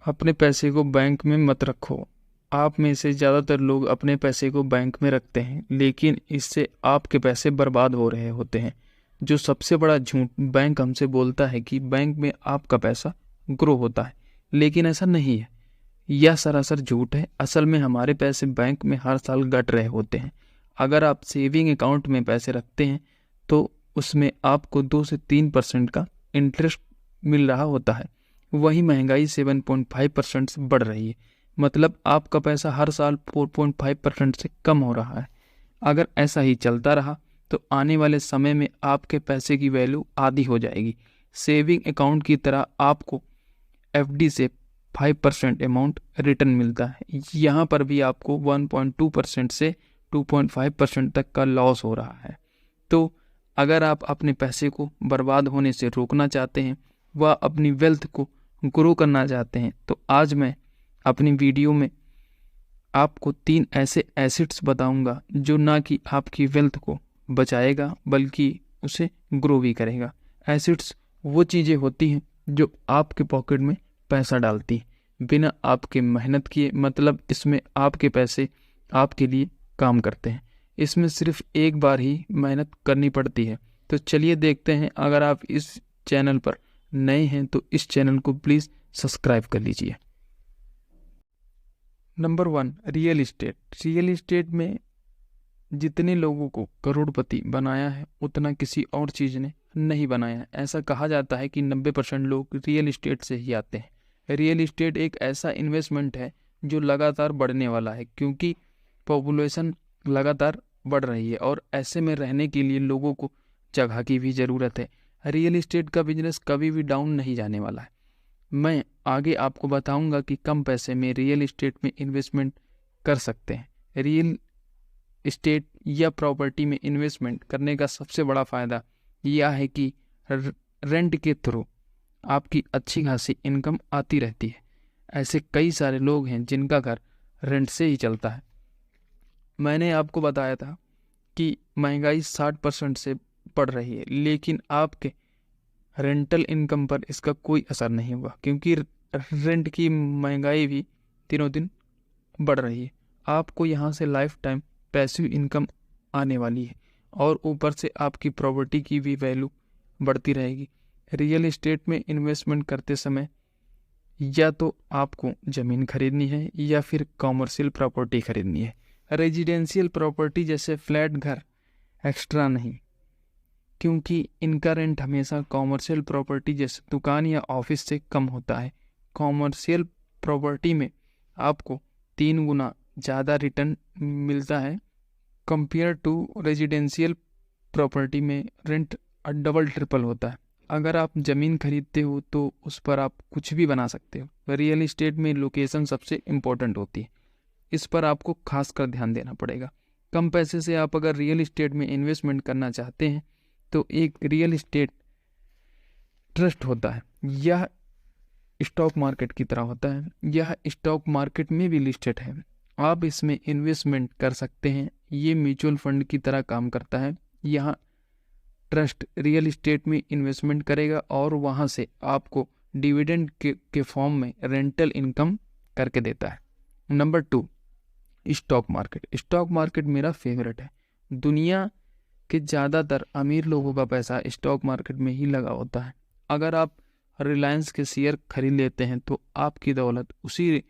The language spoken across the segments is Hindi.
अपने पैसे को बैंक में मत रखो। आप में से ज़्यादातर लोग अपने पैसे को बैंक में रखते हैं, लेकिन इससे आपके पैसे बर्बाद हो रहे होते हैं। जो सबसे बड़ा झूठ बैंक हमसे बोलता है कि बैंक में आपका पैसा ग्रो होता है, लेकिन ऐसा नहीं है। यह सरासर झूठ है। असल में हमारे पैसे बैंक में हर साल घट रहे होते हैं। अगर आप सेविंग अकाउंट में पैसे रखते हैं तो उसमें आपको 2 से 3% का इंटरेस्ट मिल रहा होता है। वही महंगाई 7.5% से बढ़ रही है, मतलब आपका पैसा हर साल 4.5% से कम हो रहा है। अगर ऐसा ही चलता रहा तो आने वाले समय में आपके पैसे की वैल्यू आधी हो जाएगी। सेविंग अकाउंट की तरह आपको एफडी से 5% अमाउंट रिटर्न मिलता है। यहाँ पर भी आपको 1.2% से 2.5% तक का लॉस हो रहा है। तो अगर आप अपने पैसे को बर्बाद होने से रोकना चाहते हैं व अपनी वेल्थ को ग्रो करना चाहते हैं, तो आज मैं अपनी वीडियो में आपको 3 ऐसे एसेट्स बताऊंगा जो ना कि आपकी वेल्थ को बचाएगा बल्कि उसे ग्रो भी करेगा। एसेट्स वो चीज़ें होती हैं जो आपके पॉकेट में पैसा डालती है बिना आपके मेहनत किए, मतलब इसमें आपके पैसे आपके लिए काम करते हैं। इसमें सिर्फ एक बार ही मेहनत करनी पड़ती है। तो चलिए देखते हैं। अगर आप इस चैनल पर नए हैं तो इस चैनल को प्लीज़ सब्सक्राइब कर लीजिए। Number 1, real estate. Real estate में जितने लोगों को करोड़पति बनाया है उतना किसी और चीज़ ने नहीं बनाया है। ऐसा कहा जाता है कि 90% लोग रियल इस्टेट से ही आते हैं। रियल इस्टेट एक ऐसा इन्वेस्टमेंट है जो लगातार बढ़ने वाला है, क्योंकि पॉपुलेशन लगातार बढ़ रही है और ऐसे में रहने के लिए लोगों को जगह की भी ज़रूरत है। रियल इस्टेट का बिजनेस कभी भी डाउन नहीं जाने वाला है। मैं आगे आपको बताऊंगा कि कम पैसे में रियल इस्टेट में इन्वेस्टमेंट कर सकते हैं। रियल इस्टेट या प्रॉपर्टी में इन्वेस्टमेंट करने का सबसे बड़ा फ़ायदा यह है कि रेंट के थ्रू आपकी अच्छी खासी इनकम आती रहती है। ऐसे कई सारे लोग हैं जिनका घर रेंट से ही चलता है। मैंने आपको बताया था कि महंगाई 60% से बढ़ रही है, लेकिन आपके रेंटल इनकम पर इसका कोई असर नहीं होगा, क्योंकि रेंट की महंगाई भी दिनों दिन बढ़ रही है। आपको यहाँ से लाइफ टाइम पैसिव इनकम आने वाली है और ऊपर से आपकी प्रॉपर्टी की भी वैल्यू बढ़ती रहेगी। रियल इस्टेट में इन्वेस्टमेंट करते समय या तो आपको ज़मीन खरीदनी है या फिर कॉमर्शियल प्रॉपर्टी खरीदनी है। रेजिडेंशियल प्रॉपर्टी जैसे फ्लैट घर एक्स्ट्रा नहीं, क्योंकि इनका रेंट हमेशा कॉमर्शियल प्रॉपर्टी जैसे दुकान या ऑफिस से कम होता है। कॉमर्शियल प्रॉपर्टी में आपको 3 गुना ज़्यादा रिटर्न मिलता है कंपेयर टू रेजिडेंशियल प्रॉपर्टी में रेंट डबल ट्रिपल होता है। अगर आप ज़मीन खरीदते हो तो उस पर आप कुछ भी बना सकते हो। रियल इस्टेट में लोकेशन सबसे इम्पोर्टेंट होती है, इस पर आपको खास कर ध्यान देना पड़ेगा। कम पैसे से आप अगर रियल इस्टेट में इन्वेस्टमेंट करना चाहते हैं तो एक रियल इस्टेट ट्रस्ट होता है। यह स्टॉक मार्केट की तरह होता है। यह स्टॉक मार्केट में भी लिस्टेड है। आप इसमें इन्वेस्टमेंट कर सकते हैं। ये म्यूचुअल फंड की तरह काम करता है। यहाँ ट्रस्ट रियल इस्टेट में इन्वेस्टमेंट करेगा और वहाँ से आपको डिविडेंड के फॉर्म में रेंटल इनकम करके देता है। Number 2, stock market. Stock market मेरा फेवरेट है। दुनिया के ज़्यादातर अमीर लोगों का पैसा स्टॉक मार्केट में ही लगा होता है। अगर आप रिलायंस के शेयर खरीद लेते हैं तो आपकी दौलत उसी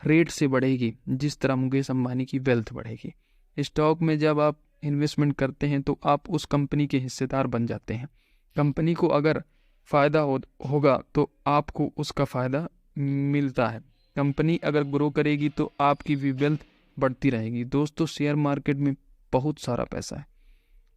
रेट से बढ़ेगी जिस तरह मुकेश अंबानी की वेल्थ बढ़ेगी। स्टॉक में जब आप इन्वेस्टमेंट करते हैं तो आप उस कंपनी के हिस्सेदार बन जाते हैं। कंपनी को अगर फ़ायदा होगा तो आपको उसका फ़ायदा मिलता है। कंपनी अगर ग्रो करेगी तो आपकी भी वेल्थ बढ़ती रहेगी। दोस्तों, शेयर मार्केट में बहुत सारा पैसा है,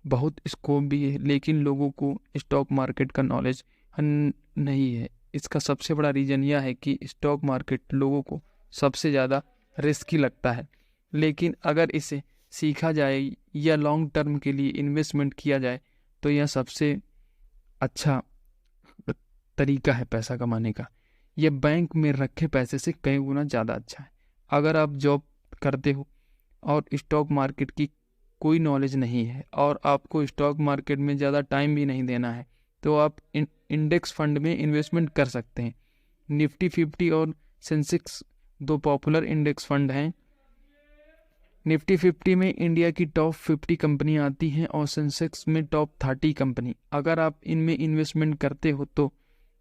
बहुत स्कोप भी है, लेकिन लोगों को स्टॉक मार्केट का नॉलेज नहीं है। इसका सबसे बड़ा रीज़न यह है कि स्टॉक मार्केट लोगों को सबसे ज़्यादा रिस्की लगता है, लेकिन अगर इसे सीखा जाए या लॉन्ग टर्म के लिए इन्वेस्टमेंट किया जाए तो यह सबसे अच्छा तरीका है पैसा कमाने का। यह बैंक में रखे पैसे से कई गुना ज़्यादा अच्छा है। अगर आप जॉब करते हो और स्टॉक मार्केट की कोई नॉलेज नहीं है और आपको स्टॉक मार्केट में ज़्यादा टाइम भी नहीं देना है तो आप इंडेक्स फंड में इन्वेस्टमेंट कर सकते हैं। निफ्टी 50 और सेंसेक्स 2 पॉपुलर इंडेक्स फंड हैं। निफ्टी 50 में इंडिया की टॉप 50 कंपनी आती हैं और सेंसेक्स में टॉप 30 कंपनी। अगर आप इनमें इन्वेस्टमेंट करते हो तो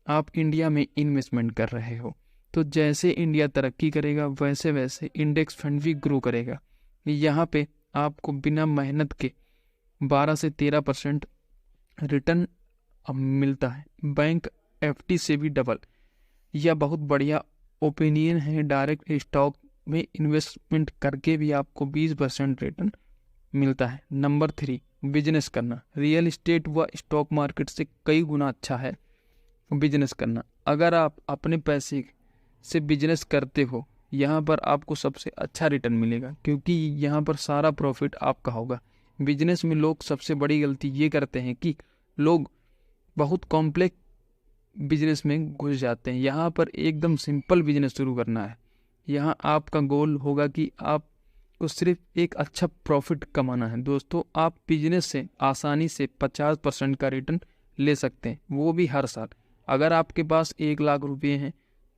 आप इंडिया में इन्वेस्टमेंट कर रहे हो। तो जैसे इंडिया तरक्की करेगा वैसे वैसे इंडेक्स फंड भी ग्रो करेगा। यहाँ पे आपको बिना मेहनत के 12 से 13% रिटर्न मिलता है, बैंक एफडी से भी डबल। यह बहुत बढ़िया ओपिनियन है। डायरेक्ट स्टॉक में इन्वेस्टमेंट करके भी आपको 20% रिटर्न मिलता है। नंबर 3, बिजनेस करना। रियल इस्टेट व स्टॉक मार्केट से कई गुना अच्छा है बिजनेस करना। अगर आप अपने पैसे से बिजनेस करते हो, यहाँ पर आपको सबसे अच्छा रिटर्न मिलेगा, क्योंकि यहाँ पर सारा प्रॉफिट आपका होगा। बिजनेस में लोग सबसे बड़ी गलती ये करते हैं कि लोग बहुत कॉम्प्लेक्स बिजनेस में घुस जाते हैं। यहाँ पर एकदम सिंपल बिजनेस शुरू करना है। यहाँ आपका गोल होगा कि आपको सिर्फ एक अच्छा प्रॉफिट कमाना है। दोस्तों, आप बिजनेस से आसानी से 50% का रिटर्न ले सकते हैं, वो भी हर साल। अगर आपके पास 1 लाख रुपये हैं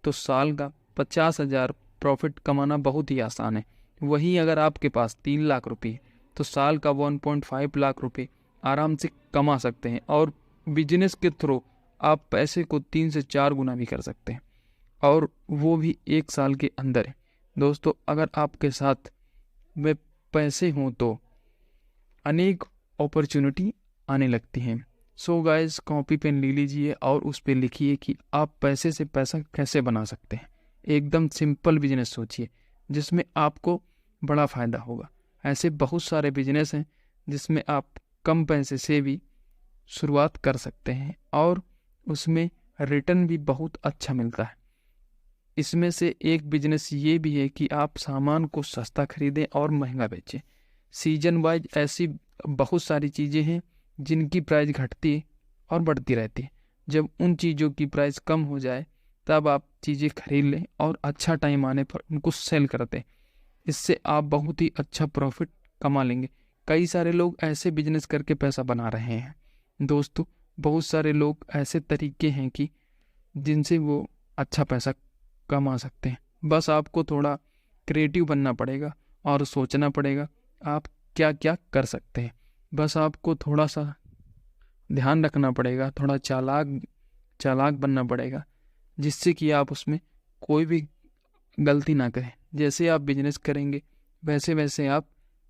तो साल का 50,000 प्रॉफिट कमाना बहुत ही आसान है। वहीं अगर आपके पास 3 लाख रुपये तो साल का 1.5 लाख रुपये आराम से कमा सकते हैं। और बिजनेस के थ्रू आप पैसे को 3 से 4 गुना भी कर सकते हैं, और वो भी 1 साल के अंदर है। दोस्तों, अगर आपके साथ में पैसे हों तो अनेक अपॉर्चुनिटी आने लगती हैं। सो गाइस, कॉपी पेन ले लीजिए और उस पर लिखिए कि आप पैसे से पैसा कैसे बना सकते हैं। एकदम सिंपल बिजनेस सोचिए जिसमें आपको बड़ा फ़ायदा होगा। ऐसे बहुत सारे बिजनेस हैं जिसमें आप कम पैसे से भी शुरुआत कर सकते हैं और उसमें रिटर्न भी बहुत अच्छा मिलता है। इसमें से एक बिजनेस ये भी है कि आप सामान को सस्ता खरीदें और महंगा बेचें। सीजन वाइज ऐसी बहुत सारी चीज़ें हैं जिनकी प्राइस घटती और बढ़ती रहती है। जब उन चीज़ों की प्राइस कम हो जाए तब आप चीज़ें खरीद लें और अच्छा टाइम आने पर उनको सेल कर दें। इससे आप बहुत ही अच्छा प्रॉफिट कमा लेंगे। कई सारे लोग ऐसे बिजनेस करके पैसा बना रहे हैं। दोस्तों, बहुत सारे लोग ऐसे तरीके हैं कि जिनसे वो अच्छा पैसा कमा सकते हैं। बस आपको थोड़ा क्रिएटिव बनना पड़ेगा और सोचना पड़ेगा आप क्या क्या कर सकते हैं। बस आपको थोड़ा सा ध्यान रखना पड़ेगा, थोड़ा चालाक बनना पड़ेगा, जिससे कि आप उसमें कोई भी गलती ना करें। जैसे आप बिजनेस करेंगे वैसे वैसे आप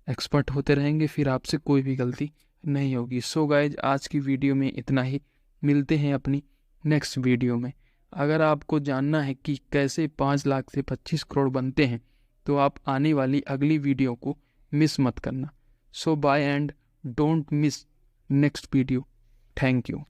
एक्सपर्ट होते रहेंगे, फिर आपसे कोई भी गलती नहीं होगी। सो गाइज, आज की वीडियो में इतना ही। मिलते हैं अपनी नेक्स्ट वीडियो में। अगर आपको जानना है कि कैसे 5 लाख से 25 करोड़ बनते हैं तो आप आने वाली अगली वीडियो को मिस मत करना। So bye and don't miss next video. Thank you.